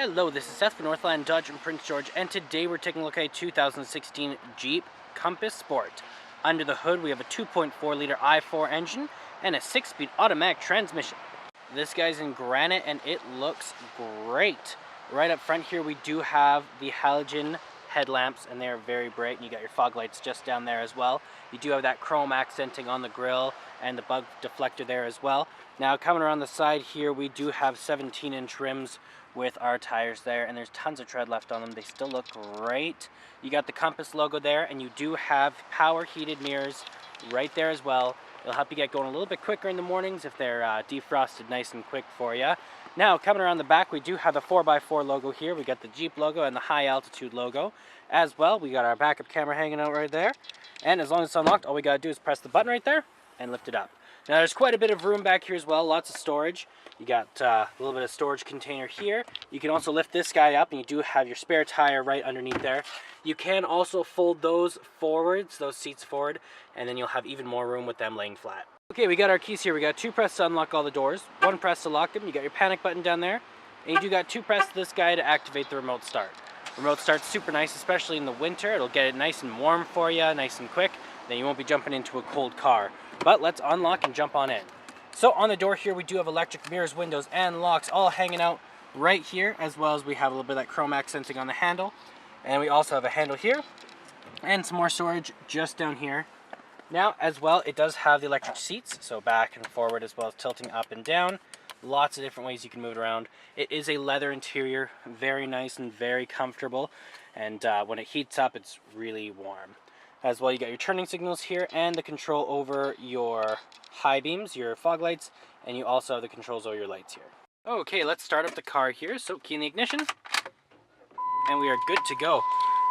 Hello, this is Seth for Northland Dodge in Prince George, and today we're taking a look at a 2016 Jeep Compass Sport. Under the hood we have a 2.4 liter i4 engine and a 6-speed automatic transmission. This guy's in granite and it looks great. Right up front here we do have the halogen headlamps, and they're very bright, and you got your fog lights just down there as well. You do have that chrome accenting on the grille and the bug deflector there as well. Now coming around the side here we do have 17-inch rims with our tires there, and there's tons of tread left on them. They still look great. You got the Compass logo there, and you do have power heated mirrors right there as well. It'll help you get going a little bit quicker in the mornings if they're defrosted nice and quick for you. Now coming around the back we do have the 4x4 logo here. We got the Jeep logo and the high altitude logo as well. We got our backup camera hanging out right there, and as long as it's unlocked, all we gotta do is press the button right there and lift it up. Now there's quite a bit of room back here as well, lots of storage. You got a little bit of storage container here. You can also lift this guy up, and you do have your spare tire right underneath there. You can also fold those forwards, those seats forward, and then you'll have even more room with them laying flat. Okay, we got our keys here. We got 2 press to unlock all the doors, 1 press to lock them. You got your panic button down there, and you do got 2 press to this guy to activate the remote start. Remote start's super nice, especially in the winter. It'll get it nice and warm for you, nice and quick. Then you won't be jumping into a cold car. But let's unlock and jump on in. So on the door here we do have electric mirrors, windows, and locks all hanging out right here, as well as we have a little bit of that chrome accenting on the handle. And we also have a handle here and some more storage just down here. Now as well, it does have the electric seats, so back and forward as well as tilting up and down. Lots of different ways you can move it around. It is a leather interior, very nice and very comfortable, and when it heats up it's really warm. As well, you got your turning signals here and the control over your high beams, your fog lights, and you also have the controls over your lights here. Okay, let's start up the car here. So key in the ignition, and we are good to go.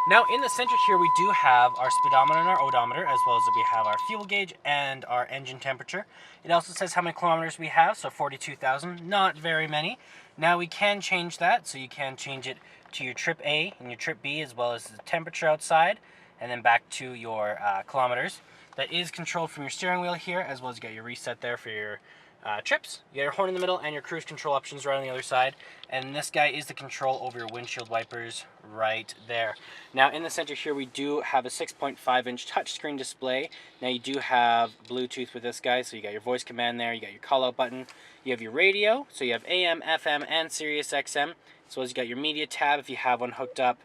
Now in the center here we do have our speedometer and our odometer, as well as we have our fuel gauge and our engine temperature. It also says how many kilometers we have, so 42,000, not very many. Now we can change that, so you can change it to your trip A and your trip B, as well as the temperature outside, and then back to your kilometers. That is controlled from your steering wheel here, as well as you got your reset there for your trips. You got your horn in the middle and your cruise control options right on the other side. And this guy is the control over your windshield wipers right there. Now in the center here we do have a 6.5-inch touchscreen display. Now you do have Bluetooth with this guy, so you got your voice command there, you got your call out button, you have your radio, so you have AM, FM, and Sirius XM, as well as you got your media tab if you have one hooked up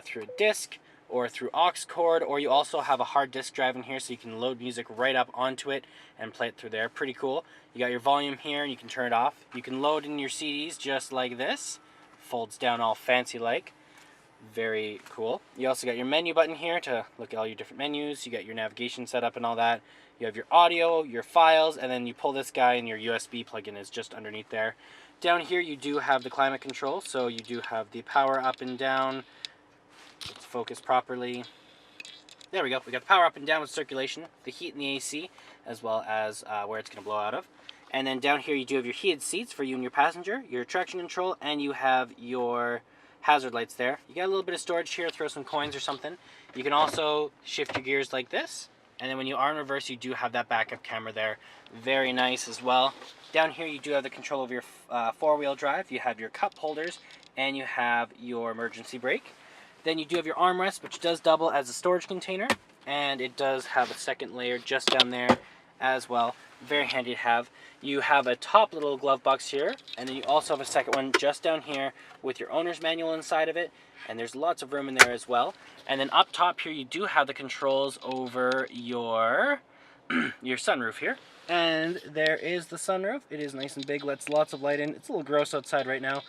through a disc or through aux cord, or you also have a hard disk drive in here, so you can load music right up onto it and play it through there. Pretty cool. You got your volume here, and you can turn it off. You can load in your CDs just like this. Folds down all fancy like. Very cool. You also got your menu button here to look at all your different menus. You got your navigation set up and all that. You have your audio, your files, and then you pull this guy, and your USB plug-in is just underneath there. Down here you do have the climate control, so you do have the power up and down. Let's focus properly. There we go. We got the power up and down with circulation, the heat and the AC, as well as where it's going to blow out of. And then down here you do have your heated seats for you and your passenger, your traction control, and you have your hazard lights there. You got a little bit of storage here, throw some coins or something. You can also shift your gears like this, and then when you are in reverse you do have that backup camera there. Very nice as well. Down here you do have the control of your 4-wheel drive. You have your cup holders, and you have your emergency brake. Then you do have your armrest, which does double as a storage container, and it does have a second layer just down there as well. Very handy to have. You have a top little glove box here, and then you also have a second one just down here with your owner's manual inside of it, and there's lots of room in there as well. And then up top here you do have the controls over your your sunroof here. And there is the sunroof. It is nice and big, lets lots of light in. It's a little gross outside right now,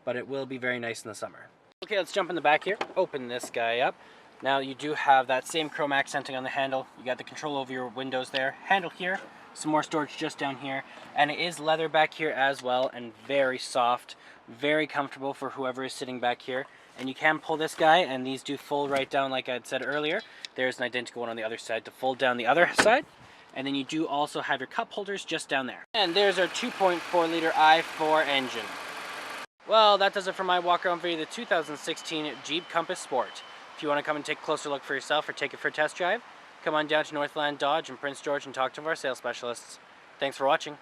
but it will be very nice in the summer. Okay, let's jump in the back here. Open this guy up. Now you do have that same chrome accenting on the handle. You got the control over your windows there. Handle here. Some more storage just down here. And it is leather back here as well, and very soft. Very comfortable for whoever is sitting back here. And you can pull this guy, and these do fold right down like I had said earlier. There's an identical one on the other side to fold down the other side. And then you do also have your cup holders just down there. And there's our 2.4 liter i4 engine. Well, that does it for my walk around video of the 2016 Jeep Compass Sport. If you want to come and take a closer look for yourself or take it for a test drive, come on down to Northland Dodge in Prince George and talk to our sales specialists. Thanks for watching.